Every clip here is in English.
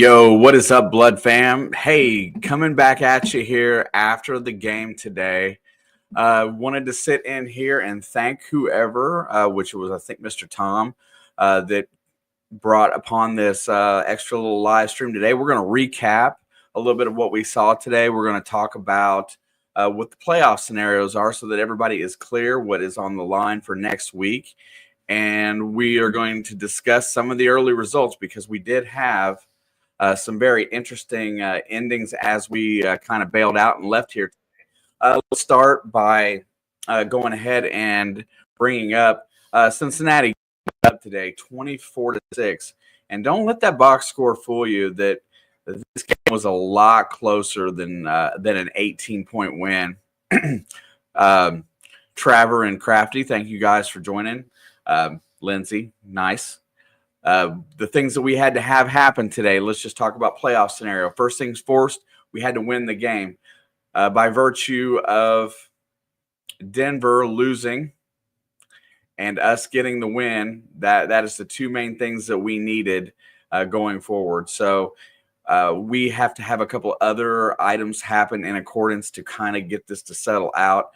Yo, what is up, Blood fam? Hey, coming back at you here after the game today. Wanted to sit in here and thank whoever, which was, I think, Mr. Tom, that brought upon this extra little live stream today. We're going to recap a little bit of what we saw today. We're going to talk about what the playoff scenarios are so that everybody is clear what is on the line for next week. And we are going to discuss some of the early results because we did have some very interesting endings as we kind of bailed out and left here. Let's start by going ahead and bringing up Cincinnati up today, 24-6. And don't let that box score fool you that this game was a lot closer than an 18-point win. Trevor and Crafty, thank you guys for joining. Lindsay, nice. The things that we had to have happen today, let's just talk about playoff scenario. First things first, we had to win the game. By virtue of Denver losing and us getting the win, that is the two main things that we needed going forward. So we have to have a couple other items happen in accordance to kind of get this to settle out.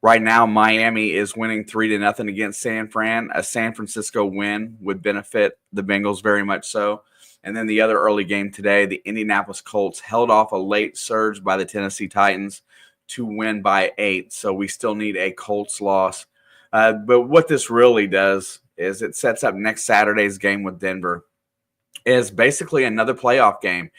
Right now, Miami is winning 3-0 against San Fran. A San Francisco win would benefit the Bengals very much so. And then the other early game today, the Indianapolis Colts held off a late surge by the Tennessee Titans to win by 8. So we still need a Colts loss. But what this really does is it sets up next Saturday's game with Denver. It's basically another playoff game.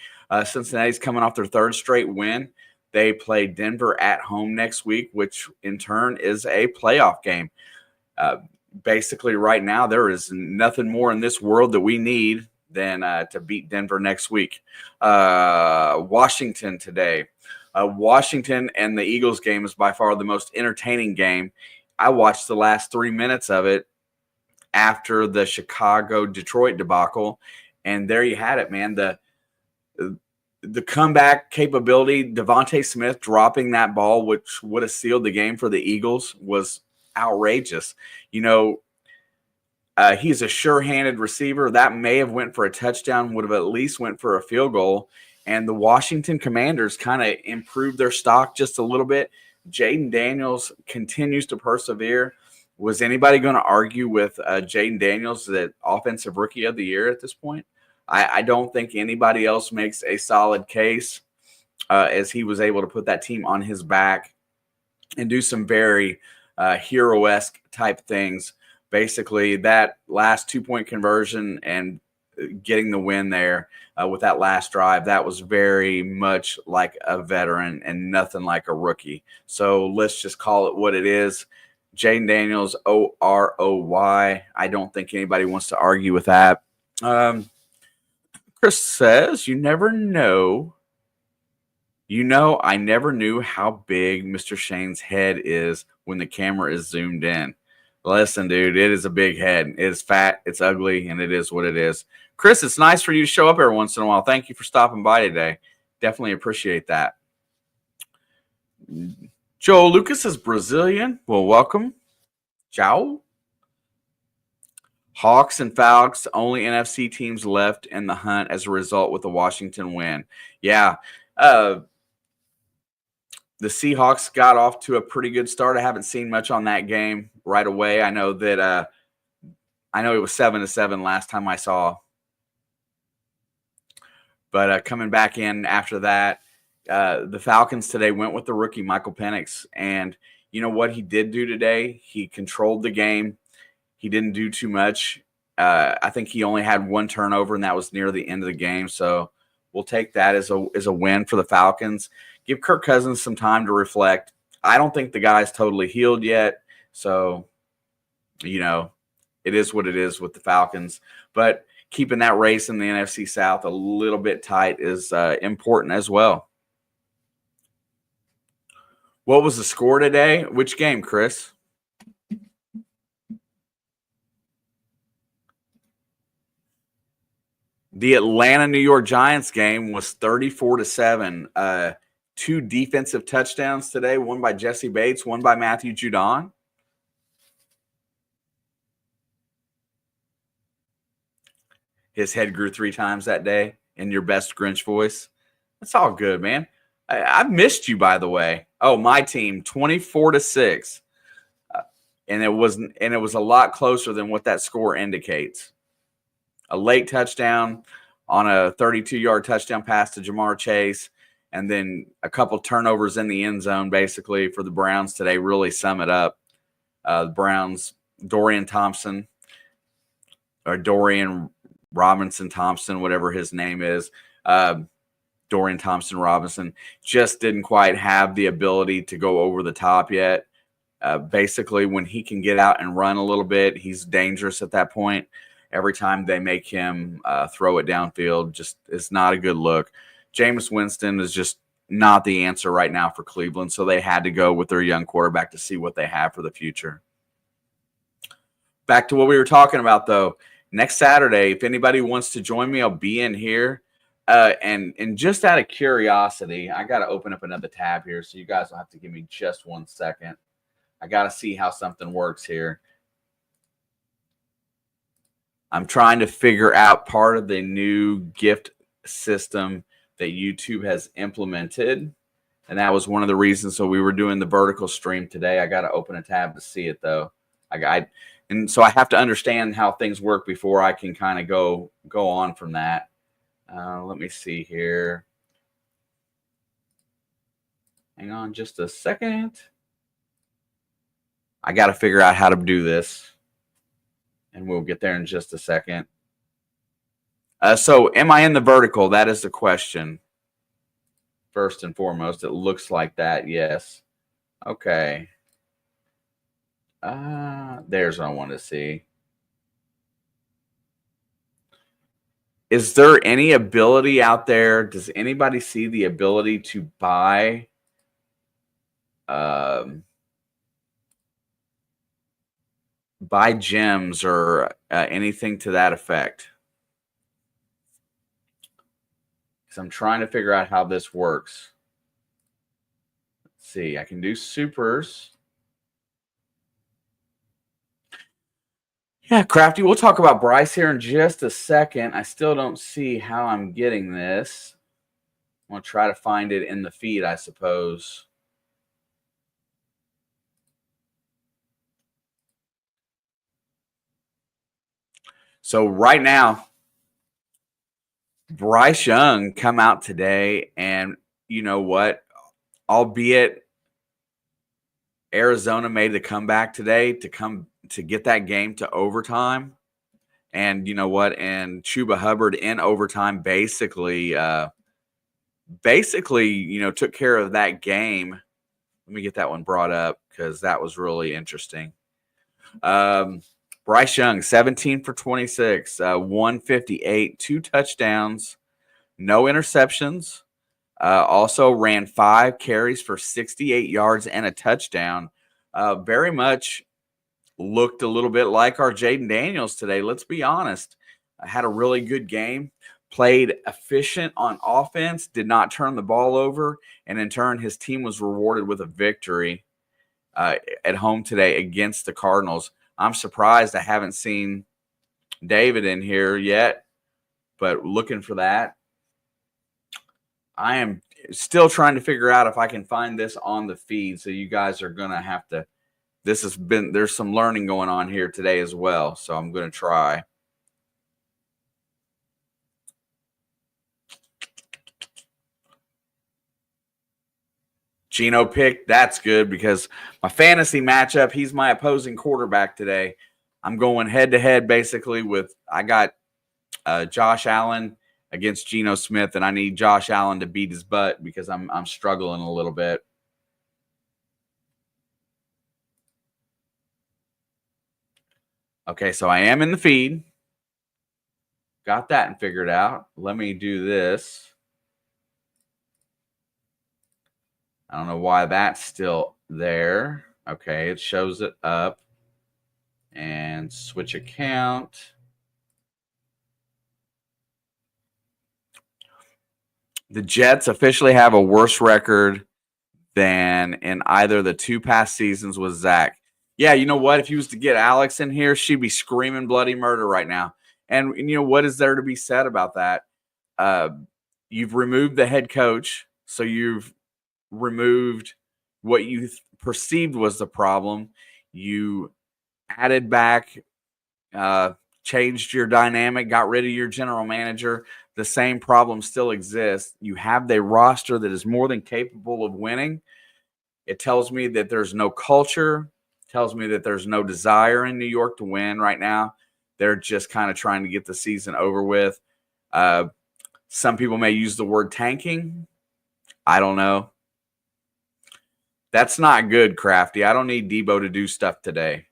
Cincinnati's coming off their third straight win. They play Denver at home next week, which in turn is a playoff game. Basically, right now, there is nothing more in this world that we need than to beat Denver next week. Washington today. Washington and the Eagles game is by far the most entertaining game. I watched the last 3 minutes of it after the Chicago-Detroit debacle, and there you had it, man. The comeback capability, Devontae Smith dropping that ball, which would have sealed the game for the Eagles, was outrageous. You know, he's a sure-handed receiver. That may have went for a touchdown, would have at least went for a field goal. And the Washington Commanders kind of improved their stock just a little bit. Jaden Daniels continues to persevere. Was anybody going to argue with Jaden Daniels, the Offensive Rookie of the Year at this point? I don't think anybody else makes a solid case as he was able to put that team on his back and do some very hero-esque type things. Basically, that last 2-point conversion and getting the win there with that last drive, that was very much like a veteran and nothing like a rookie. So let's just call it what it is. Jaden Daniels, O-R-O-Y. I don't think anybody wants to argue with that. Chris says, you never know. You know, I never knew how big Mr. Shane's head is when the camera is zoomed in. Listen, dude, it is a big head. It is fat, it's ugly, and it is what it is. Chris, it's nice for you to show up every once in a while. Thank you for stopping by today. Definitely appreciate that. Joe Lucas is Brazilian. Well, welcome. Ciao. Hawks and Falcons, only NFC teams left in the hunt as a result with the Washington win. Yeah. The Seahawks got off to a pretty good start. I haven't seen much on that game right away. I know that it was 7-7 last time I saw. But coming back in after that, the Falcons today went with the rookie Michael Penix. And you know what he did do today? He controlled the game. He didn't do too much. I think he only had one turnover, and that was near the end of the game. So we'll take that as a win for the Falcons. Give Kirk Cousins some time to reflect. I don't think the guy's totally healed yet. So, you know, it is what it is with the Falcons. But keeping that race in the NFC South a little bit tight is important as well. What was the score today? Which game, Chris? The Atlanta-New York Giants game was 34-7. 2 defensive touchdowns today, one by Jesse Bates, one by Matthew Judon. His head grew 3 times that day. in your best Grinch voice. That's all good, man. I've missed you, by the way. Oh, my team, 24-6. And it was a lot closer than what that score indicates. A late touchdown on a 32-yard touchdown pass to Jamar Chase, and then a couple turnovers in the end zone, basically, for the Browns today really sum it up. The Browns, Dorian Robinson Thompson, whatever his name is, Dorian Thompson Robinson, just didn't quite have the ability to go over the top yet. Basically, when he can get out and run a little bit, he's dangerous at that point. Every time they make him throw it downfield, just it's not a good look. Jameis Winston is just not the answer right now for Cleveland, so they had to go with their young quarterback to see what they have for the future. Back to what we were talking about, though. Next Saturday, if anybody wants to join me, I'll be in here. And just out of curiosity, I got to open up another tab here, so you guys will have to give me just 1 second. I got to see how something works here. I'm trying to figure out part of the new gift system that YouTube has implemented. And that was one of the reasons. So we were doing the vertical stream today. I got to open a tab to see it, though. And so I have to understand how things work before I can kind of go on from that. Let me see here. Hang on just a second. I got to figure out how to do this. And we'll get there in just a second. So am I in the vertical? That is the question. First and foremost, it looks like that. Yes. Okay. There's what I want to see. Is there any ability out there? Does anybody see the ability to buy gems or anything to that effect? Because I'm trying to figure out how this works. Let's see. I can do supers. Yeah, Crafty, we'll talk about Bryce here in just a second. I still don't see how I'm getting this. I'm going to try to find it in the feed, I suppose. So right now, Bryce Young come out today, and you know what? Albeit Arizona made the comeback today to get that game to overtime. And you know what? And Chuba Hubbard in overtime basically, took care of that game. Let me get that one brought up because that was really interesting. Bryce Young, 17 for 26, 158, 2 touchdowns, no interceptions. Also ran 5 carries for 68 yards and a touchdown. Very much looked a little bit like our Jaden Daniels today. Let's be honest. Had a really good game. Played efficient on offense. Did not turn the ball over. And in turn, his team was rewarded with a victory at home today against the Cardinals. I'm surprised I haven't seen David in here yet, but looking for that. I am still trying to figure out if I can find this on the feed. So you guys are going to have to, there's some learning going on here today as well. So I'm going to try. Geno picked. That's good because my fantasy matchup, he's my opposing quarterback today. I'm going head-to-head basically with – I got Josh Allen against Geno Smith, and I need Josh Allen to beat his butt because I'm struggling a little bit. Okay, so I am in the feed. Got that and figured out. Let me do this. I don't know why that's still there. Okay, it shows it up. And switch account. The Jets officially have a worse record than in either the 2 past seasons with Zach. Yeah, you know what? If you was to get Alex in here, she'd be screaming bloody murder right now. And you know what is there to be said about that? You've removed the head coach, so you've removed what you perceived was the problem. You added back, changed your dynamic, got rid of your general manager. The same problem still exists. You have the roster that is more than capable of winning. It tells me that there's no culture, tells me that there's no desire in New York to win right now. They're just kind of trying to get the season over with. Some people may use the word tanking. I don't know. That's not good, Crafty. I don't need Debo to do stuff today.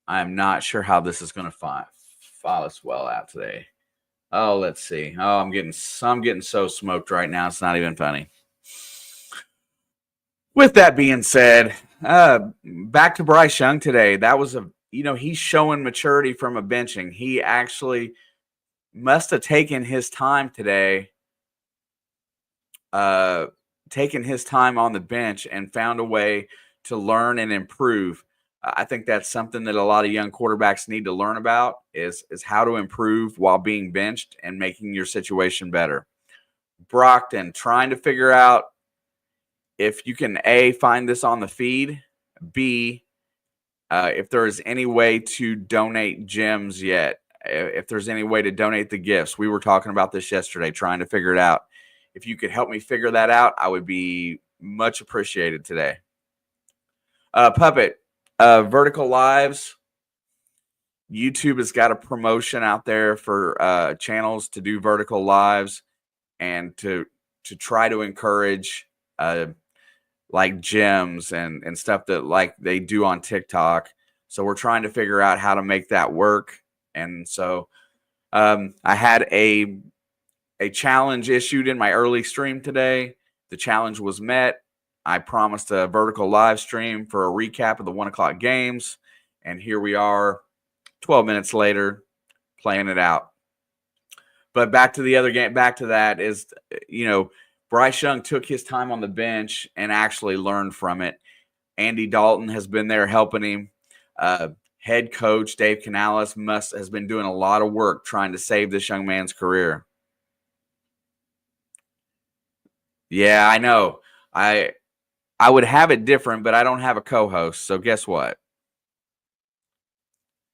I'm not sure how this is going to file us well out today. Oh, let's see. Oh, I'm getting so smoked right now. It's not even funny. With that being said, back to Bryce Young today. That was he's showing maturity from a benching. He actually must have taken his time today, taken his time on the bench and found a way to learn and improve. I think that's something that a lot of young quarterbacks need to learn about is how to improve while being benched and making your situation better. Brockton trying to figure out if you can, A, find this on the feed, B, if there is any way to donate gems yet, if there's any way to donate the gifts. We were talking about this yesterday, trying to figure it out. If you could help me figure that out, I would be much appreciated today. Puppet, Vertical Lives. YouTube has got a promotion out there for channels to do vertical lives and to try to encourage like gems and stuff that like they do on TikTok. So we're trying to figure out how to make that work. And so I had a challenge issued in my early stream today. The challenge was met. I promised a vertical live stream for a recap of the 1 o'clock games. And here we are 12 minutes later playing it out. But back to the other game, back to that is, Bryce Young took his time on the bench and actually learned from it. Andy Dalton has been there helping him. Head coach Dave Canales has been doing a lot of work trying to save this young man's career. Yeah, I know. I would have it different, but I don't have a co-host. So guess what?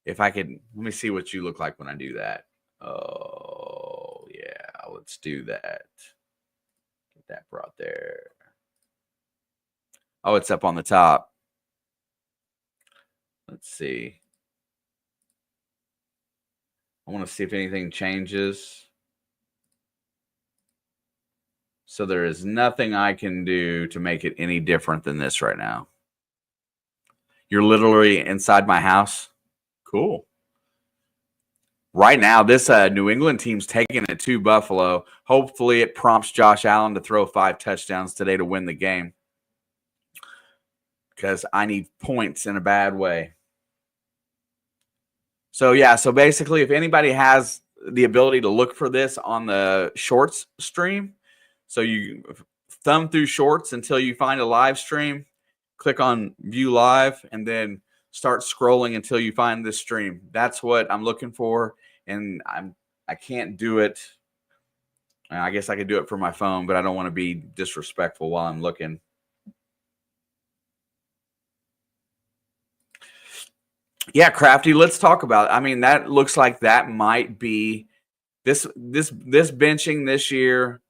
If I could, let me see what you look like when I do that. Oh, yeah, let's do that. Get that brought there. Oh, it's up on the top. Let's see. I want to see if anything changes. So there is nothing I can do to make it any different than this right now. You're literally inside my house. Cool. Right now, this New England team's taking it to Buffalo. Hopefully, it prompts Josh Allen to throw 5 touchdowns today to win the game. Because I need points in a bad way. So, yeah. So, basically, if anybody has the ability to look for this on the Shorts stream, so you thumb through Shorts until you find a live stream, click on View Live, and then start scrolling until you find this stream. That's what I'm looking for, and I can't do it. I guess I could do it from my phone, but I don't want to be disrespectful while I'm looking. Yeah, Crafty, let's talk about it. I mean, that looks like that might be this benching this year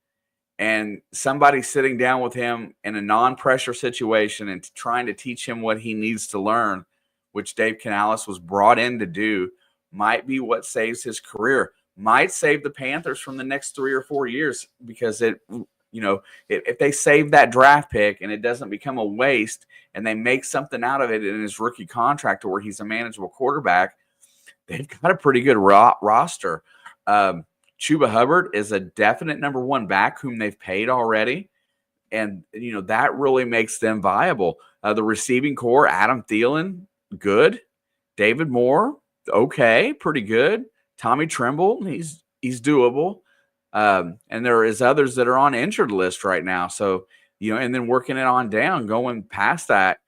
and somebody sitting down with him in a non-pressure situation and trying to teach him what he needs to learn, which Dave Canales was brought in to do, might be what saves his career, might save the Panthers from the next 3 or 4 years because if they save that draft pick and it doesn't become a waste and they make something out of it in his rookie contract where he's a manageable quarterback, they've got a pretty good roster. Chuba Hubbard is a definite number 1 back whom they've paid already. And, that really makes them viable. The receiving core, Adam Thielen, good. David Moore, okay, pretty good. Tommy Tremble, he's doable. And there is others that are on injured list right now. So, and then working it on down, going past that,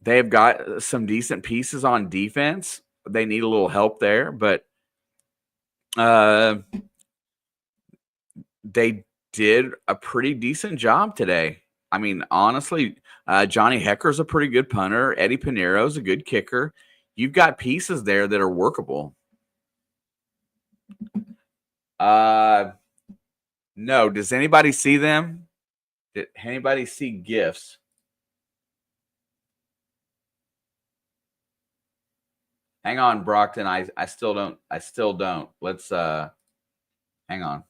they've got some decent pieces on defense. They need a little help there, but they did a pretty decent job today. I mean, honestly, Johnny Hecker's a pretty good punter. Eddie Pinero's a good kicker. You've got pieces there that are workable. No. Does anybody see them? Did anybody see gifts? Hang on, Brockton. I still don't. Let's hang on.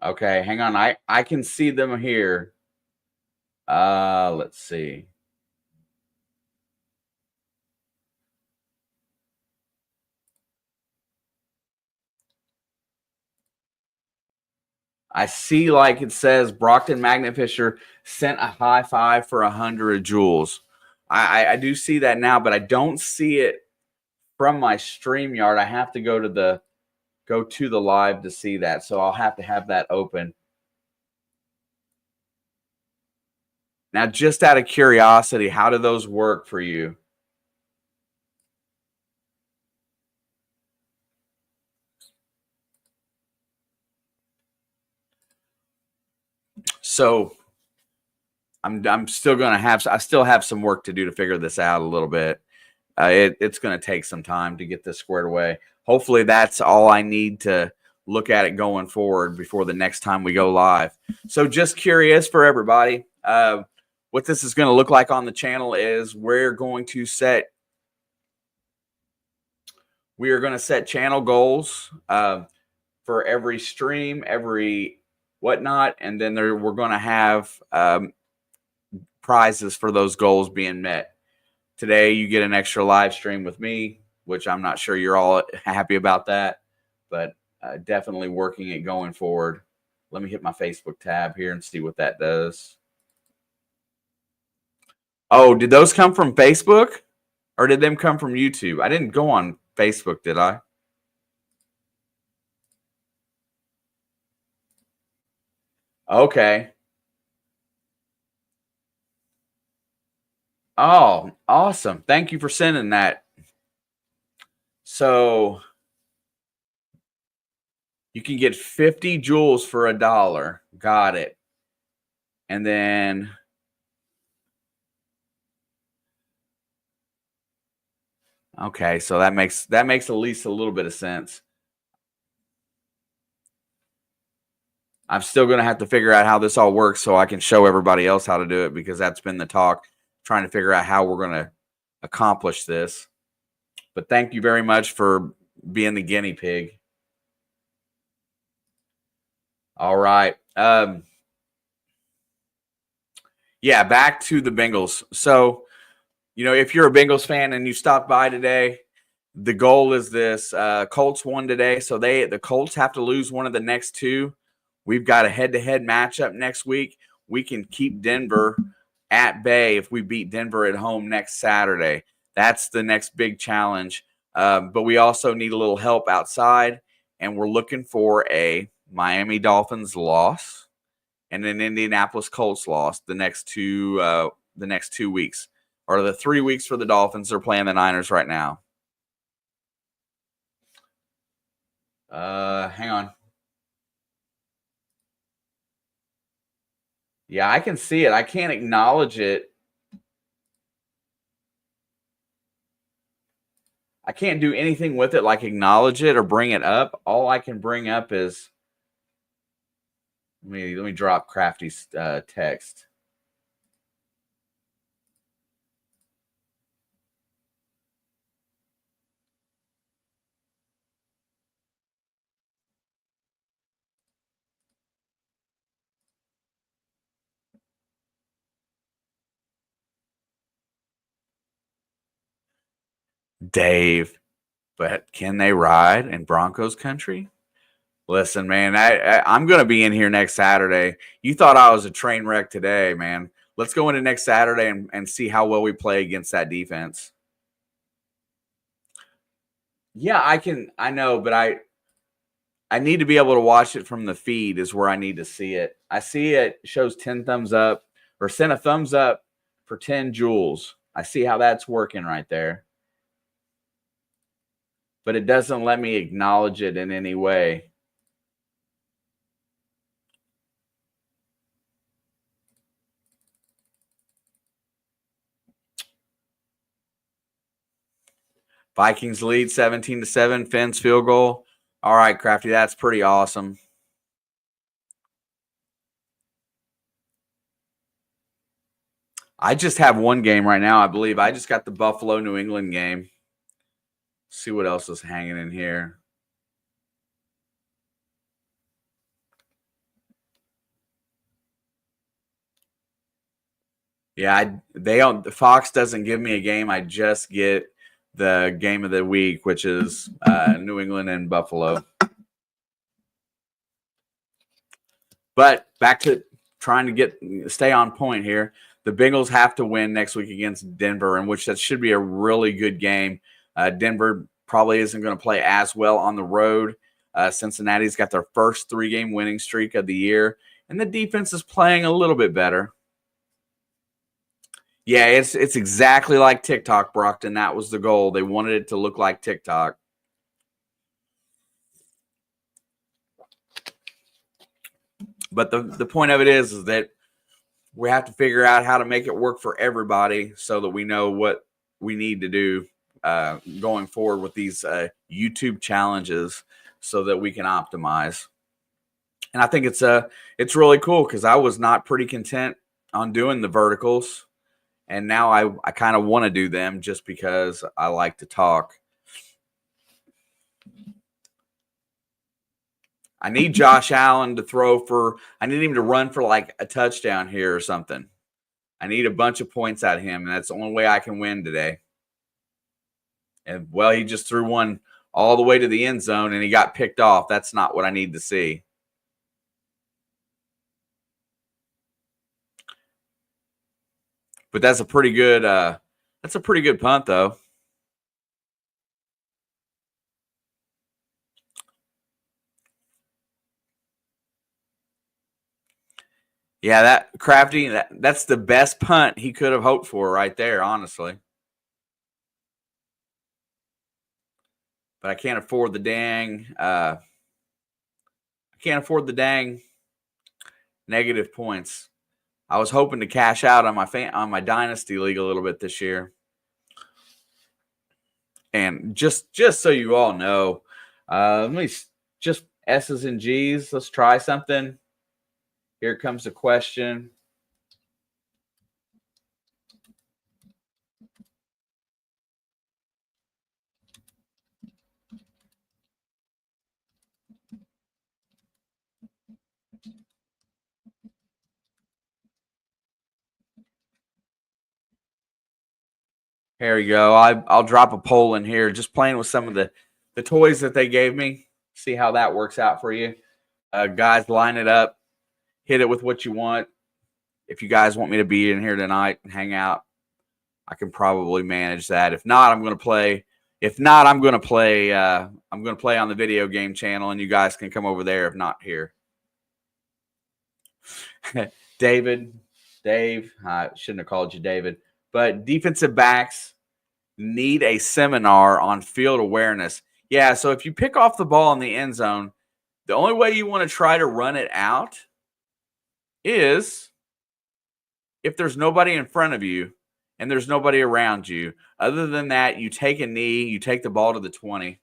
Okay, hang on. I can see them here. Let's see. I see, like it says, Brockton Magnificer sent a high five for 100 joules. I do see that now, but I don't see it from my StreamYard. I have to go to the live to see that, so I'll have to have that open. Now, just out of curiosity, how do those work for you? So I'm still going to I still have some work to do to figure this out a little bit. It's going to take some time to get this squared away. Hopefully that's all I need to look at it going forward before the next time we go live. So just curious for everybody, what this is going to look like on the channel is we are going to set channel goals for every stream, every whatnot, and then we're going to have prizes for those goals being met. Today, you get an extra live stream with me, which I'm not sure you're all happy about that, but definitely working it going forward. Let me hit my Facebook tab here and see what that does. Oh, did those come from Facebook or did them come from YouTube? I didn't go on Facebook, did I? Okay. Oh, awesome. Thank you for sending that. So you can get 50 joules for $1. Got it. And then okay, so that makes at least a little bit of sense. I'm still going to have to figure out how this all works so I can show everybody else how to do it, because that's been the talk, trying to figure out how we're going to accomplish this. But thank you very much for being the guinea pig. All right. Yeah, back to the Bengals. So, if you're a Bengals fan and you stopped by today, the goal is this. Colts won today, so the Colts have to lose one of the next two. We've got a head-to-head matchup next week. We can keep Denver at bay if we beat Denver at home next Saturday. That's the next big challenge. But we also need a little help outside, and we're looking for a Miami Dolphins loss and an Indianapolis Colts loss the next 2 weeks, or the 3 weeks for the Dolphins. They're playing the Niners right now. Hang on. Yeah, I can see it. I can't acknowledge it. I can't do anything with it like acknowledge it or bring it up. All I can bring up is let me drop Crafty's text. Dave. But can they ride in Broncos country? Listen, man, I'm going to be in here next Saturday. You thought I was a train wreck today, man. Let's go into next Saturday and see how well we play against that defense. Yeah, I know, but I need to be able to watch it from the feed is where I need to see it. I see it shows 10 thumbs up or send a thumbs up for 10 joules. I see how that's working right there. But it doesn't let me acknowledge it in any way. Vikings lead 17-7, Finn's field goal. All right, Crafty, that's pretty awesome. I just have one game right now, I believe. I just got the Buffalo New England game. See what else is hanging in here. Yeah, they don't. Fox doesn't give me a game. I just get the game of the week, which is New England and Buffalo. But back to trying to stay on point here. The Bengals have to win next week against Denver, in which that should be a really good game. Denver probably isn't going to play as well on the road. Cincinnati's got their first 3-game winning streak of the year, and the defense is playing a little bit better. Yeah, it's exactly like TikTok, Brockton. That was the goal. They wanted it to look like TikTok. But the point of it is that we have to figure out how to make it work for everybody so that we know what we need to do going forward with these YouTube challenges so that we can optimize. And I think it's really cool because I was not pretty content on doing the verticals. And now I kind of want to do them just because I like to talk. I need Josh Allen to I need him to run for like a touchdown here or something. I need a bunch of points out of him, and that's the only way I can win today. And, well, he just threw one all the way to the end zone, and he got picked off. That's not what I need to see. But that's a pretty good punt, though. Yeah, that Crafty, that's the best punt he could have hoped for right there, honestly. But I can't afford the dang negative points. I was hoping to cash out on my dynasty league a little bit this year. And just so you all know, let me just S's and G's. Let's try something. Here comes the question. Here we go. I'll drop a poll in here. Just playing with some of the toys that they gave me. See how that works out for you. Guys, line it up. Hit it with what you want. If you guys want me to be in here tonight and hang out, I can probably manage that. If not, I'm going to play. If not, I'm going to play. I'm going to play on the video game channel, and you guys can come over there if not here. Dave, I shouldn't have called you David, but defensive backs need a seminar on field awareness. Yeah, so if you pick off the ball in the end zone, the only way you want to try to run it out is if there's nobody in front of you and there's nobody around you. Other than that, you take a knee, you take the ball to the 20,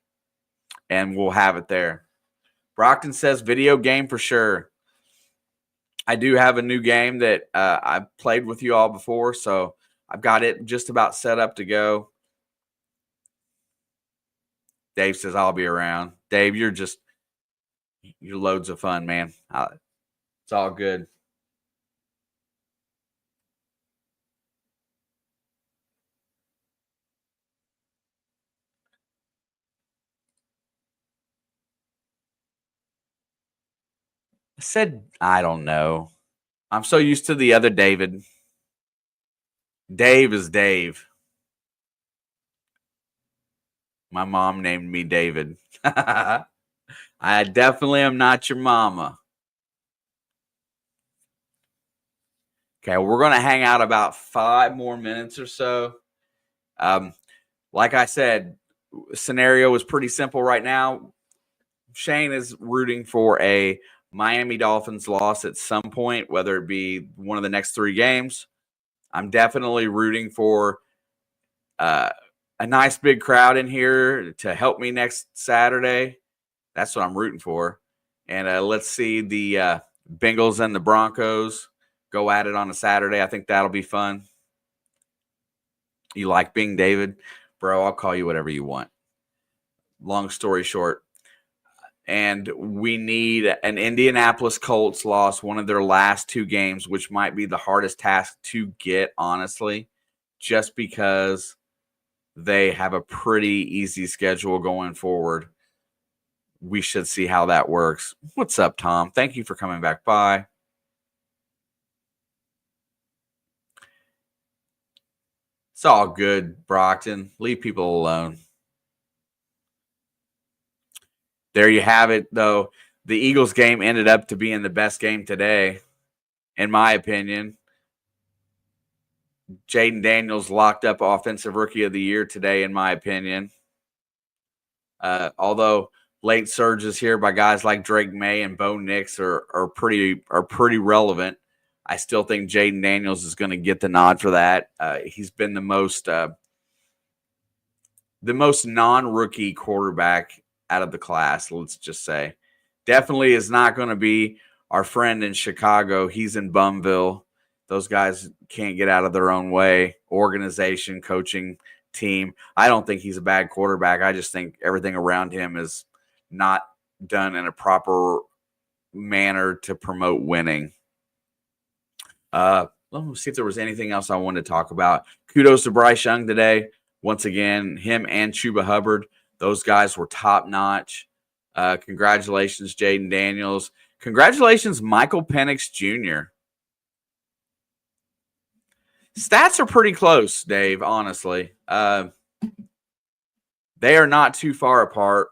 and we'll have it there. Brockton says video game for sure. I do have a new game that I've played with you all before, so I've got it just about set up to go. Dave says, I'll be around. Dave, you're loads of fun, man. It's all good. said, I don't know. I'm so used to the other David. Dave is Dave. My mom named me David. I definitely am not your mama. Okay, we're going to hang out about 5 more minutes or so. Like I said, scenario is pretty simple right now. Shane is rooting for a Miami Dolphins loss at some point, whether it be one of the next 3 games. I'm definitely rooting for a nice big crowd in here to help me next Saturday. That's what I'm rooting for. And let's see the Bengals and the Broncos go at it on a Saturday. I think that'll be fun. You like being David? Bro, I'll call you whatever you want. Long story short. And we need an Indianapolis Colts loss, one of their last 2 games, which might be the hardest task to get, honestly, just because they have a pretty easy schedule going forward. We should see how that works. What's up, Tom? Thank you for coming back by. It's all good, Brockton. Leave people alone. There you have it, though. The Eagles game ended up to being the best game today, in my opinion. Jaden Daniels locked up Offensive Rookie of the Year today, in my opinion. Although late surges here by guys like Drake May and Bo Nix are pretty relevant, I still think Jaden Daniels is going to get the nod for that. He's been the most non-rookie quarterback out of the class, let's just say. Definitely is not going to be our friend in Chicago. He's in Bumville. Those guys can't get out of their own way. Organization, coaching, team. I don't think he's a bad quarterback. I just think everything around him is not done in a proper manner to promote winning. Let me see if there was anything else I wanted to talk about. Kudos to Bryce Young today. Once again, him and Chuba Hubbard, those guys were top-notch. Congratulations, Jaden Daniels. Congratulations, Michael Penix Jr. Stats are pretty close, Dave, honestly. They are not too far apart.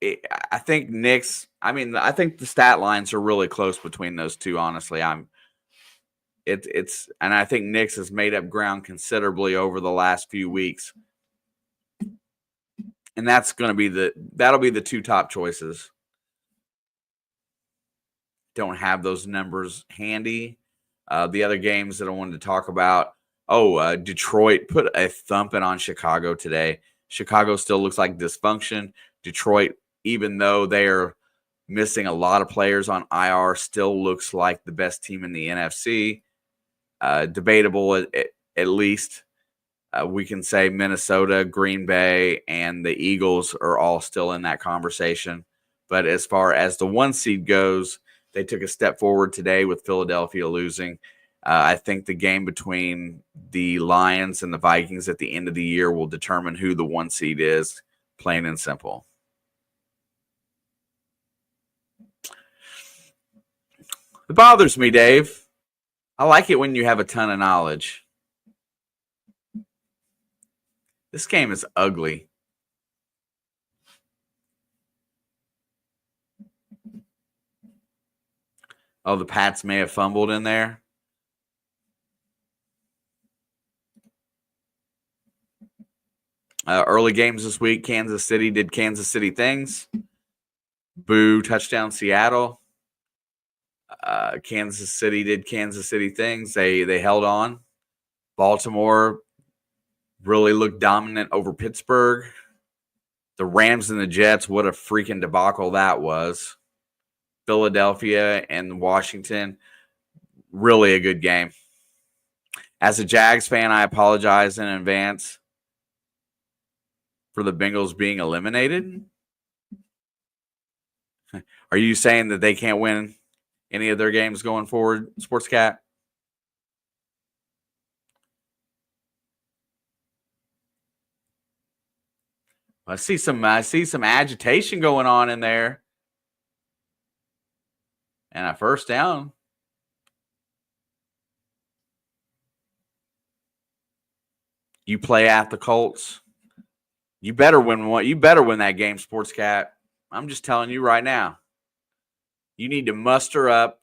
I think I think the stat lines are really close between those two, honestly. And I think Nix has made up ground considerably over the last few weeks. And that'll be the 2 top choices. Don't have those numbers handy. The other games that I wanted to talk about. Detroit put a thumping on Chicago today. Chicago still looks like dysfunction. Detroit, even though they are missing a lot of players on IR, still looks like the best team in the NFC. Debatable at least. We can say Minnesota, Green Bay, and the Eagles are all still in that conversation. But as far as the 1 seed goes, they took a step forward today with Philadelphia losing. I think the game between the Lions and the Vikings at the end of the year will determine who the 1 seed is, plain and simple. It bothers me, Dave. I like it when you have a ton of knowledge. This game is ugly. Oh, the Pats may have fumbled in there. Early games this week, Kansas City did Kansas City things. Boo, touchdown Seattle. Kansas City did Kansas City things. They held on. Baltimore really looked dominant over Pittsburgh. The Rams and the Jets, what a freaking debacle that was. Philadelphia and Washington, really a good game. As a Jags fan, I apologize in advance for the Bengals being eliminated. Are you saying that they can't win any of their games going forward, Sports Cat? I see some agitation going on in there. And a first down. You play at the Colts. You better win one. You better win that game, Sports Cat. I'm just telling you right now. You need to muster up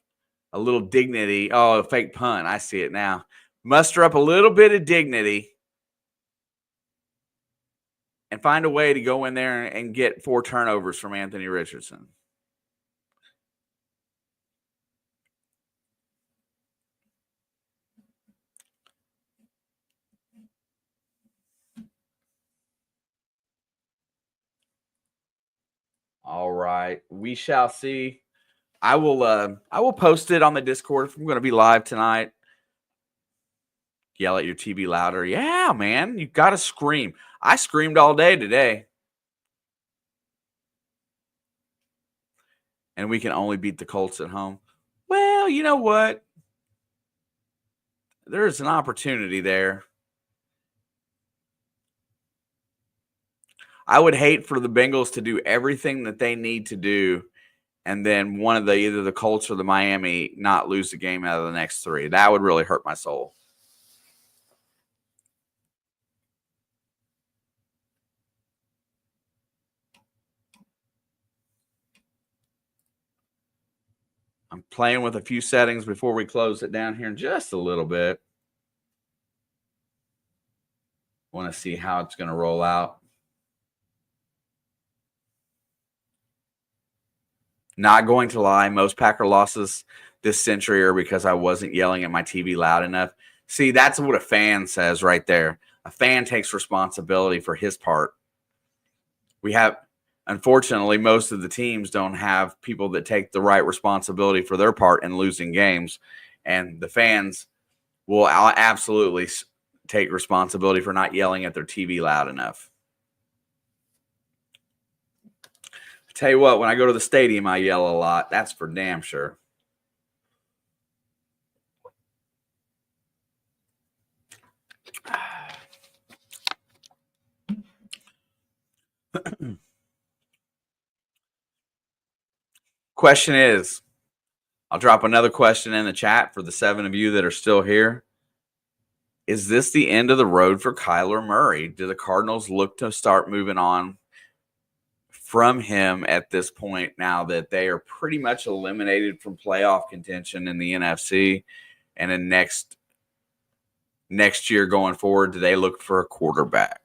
a little dignity. Oh, a fake punt. I see it now. Muster up a little bit of dignity and find a way to go in there and get 4 turnovers from Anthony Richardson. All right. We shall see. I will post it on the Discord if I'm going to be live tonight. Yell at your TV louder. Yeah, man. You got to scream. I screamed all day today. And we can only beat the Colts at home. Well, you know what? There's an opportunity there. I would hate for the Bengals to do everything that they need to do, and then one of either the Colts or the Miami not lose the game out of the next 3. That would really hurt my soul. I'm playing with a few settings before we close it down here in just a little bit. Want to see how it's going to roll out. Not going to lie, most Packer losses this century are because I wasn't yelling at my TV loud enough. See, that's what a fan says right there. A fan takes responsibility for his part. Unfortunately, most of the teams don't have people that take the right responsibility for their part in losing games. And the fans will absolutely take responsibility for not yelling at their TV loud enough. I tell you what, when I go to the stadium, I yell a lot. That's for damn sure. Question is, I'll drop another question in the chat for the 7 of you that are still here. Is this the end of the road for Kyler Murray? Do the Cardinals look to start moving on from him at this point now that they are pretty much eliminated from playoff contention in the NFC? And in next year going forward, do they look for a quarterback?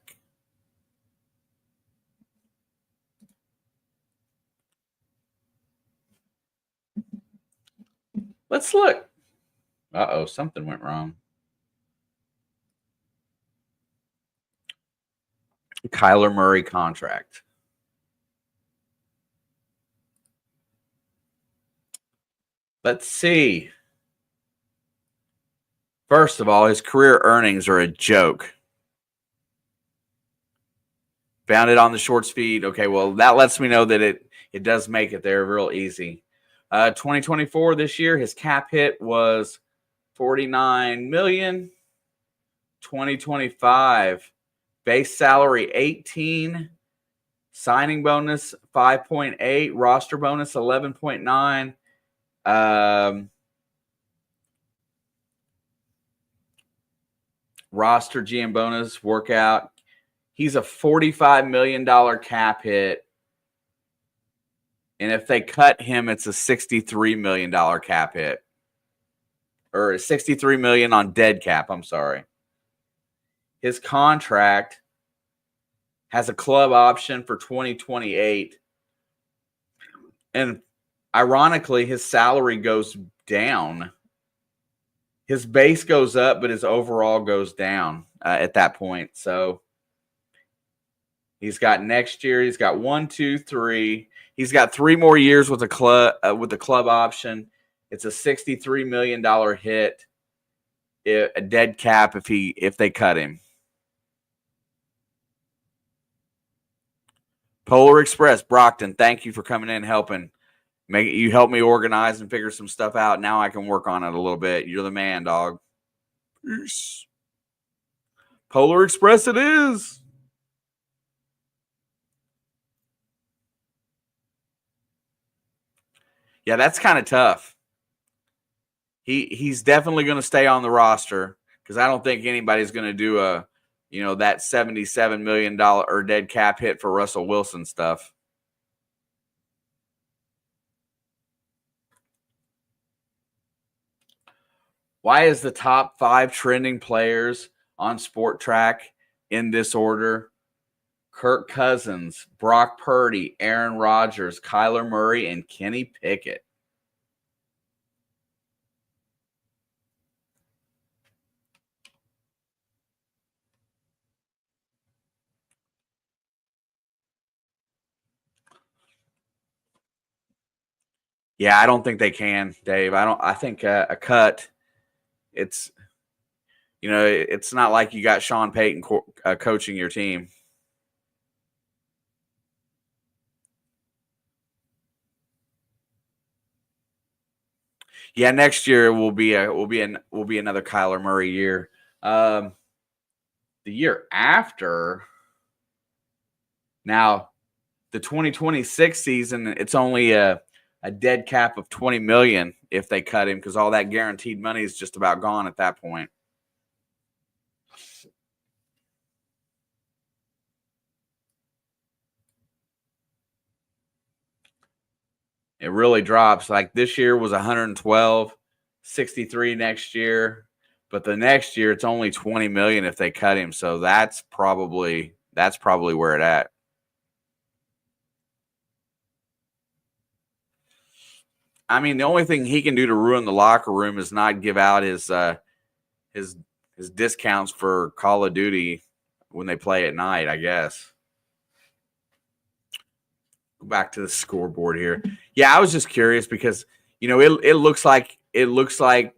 Let's look. Uh-oh, something went wrong. Kyler Murray contract. Let's see. First of all, his career earnings are a joke. Found it on the shorts feed. Okay, well, that lets me know that it does make it there real easy. 2024 this year, his cap hit was $49 million. 2025, base salary 18, signing bonus 5.8, roster bonus 11.9. Roster GM bonus workout. He's a $45 million cap hit. And if they cut him, it's a $63 million cap hit. Or $63 million on dead cap, I'm sorry. His contract has a club option for 2028. And ironically, his salary goes down. His base goes up, but his overall goes down at that point. So he's got next year. He's got 1, 2, 3. He's got 3 more years with the club option. It's a $63 million hit, a dead cap if they cut him. Polar Express, Brockton, thank you for coming in and helping. You helped me organize and figure some stuff out. Now I can work on it a little bit. You're the man, dog. Peace. Polar Express it is. Yeah, that's kind of tough. He's definitely going to stay on the roster because I don't think anybody's going to do that $77 million or dead cap hit for Russell Wilson stuff. Why is the top 5 trending players on Sport Track in this order? Kirk Cousins, Brock Purdy, Aaron Rodgers, Kyler Murray, and Kenny Pickett. Yeah, I don't think they can, Dave. I think a cut. It's it's not like you got Sean Payton coaching your team. Yeah, next year will be another Kyler Murray year. The year after, now the 2026 season, it's only a dead cap of $20 million if they cut him because all that guaranteed money is just about gone at that point. It really drops. Like this year was 112, 63 next year, but the next year it's only 20 million if they cut him. So that's probably where it at. I mean, the only thing he can do to ruin the locker room is not give out his discounts for Call of Duty when they play at night, I guess. Go back to the scoreboard here. Yeah, I was just curious because it looks like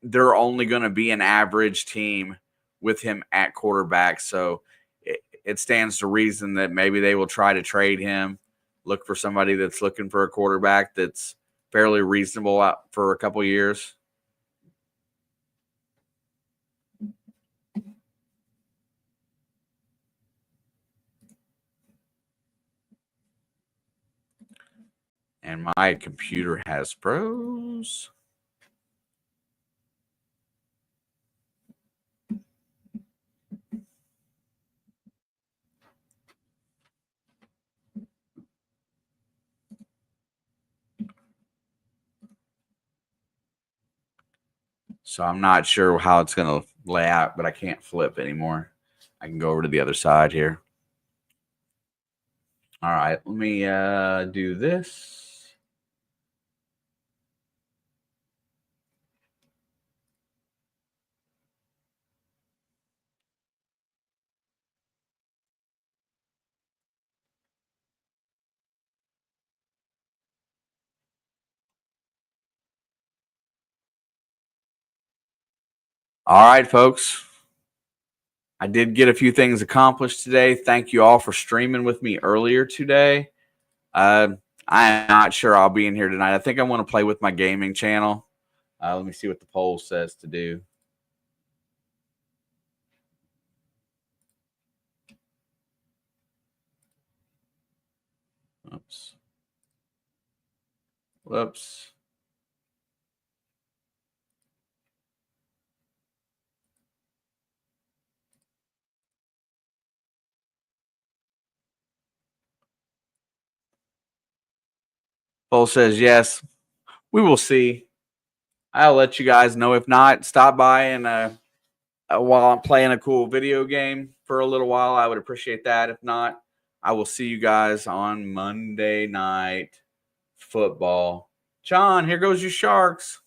they're only going to be an average team with him at quarterback. So it stands to reason that maybe they will try to trade him, look for somebody that's looking for a quarterback that's fairly reasonable out for a couple years. And my computer has froze. So I'm not sure how it's going to lay out, but I can't flip anymore. I can go over to the other side here. All right, let me do this. All right, folks. I did get a few things accomplished today. Thank you all for streaming with me earlier today. I'm not sure I'll be in here tonight. I think I want to play with my gaming channel. Let me see what the poll says to do. Oops. Whoops. Poll says yes. We will see. I'll let you guys know. If not, stop by and while I'm playing a cool video game for a little while, I would appreciate that. If not, I will see you guys on Monday Night Football. John, here goes your Sharks.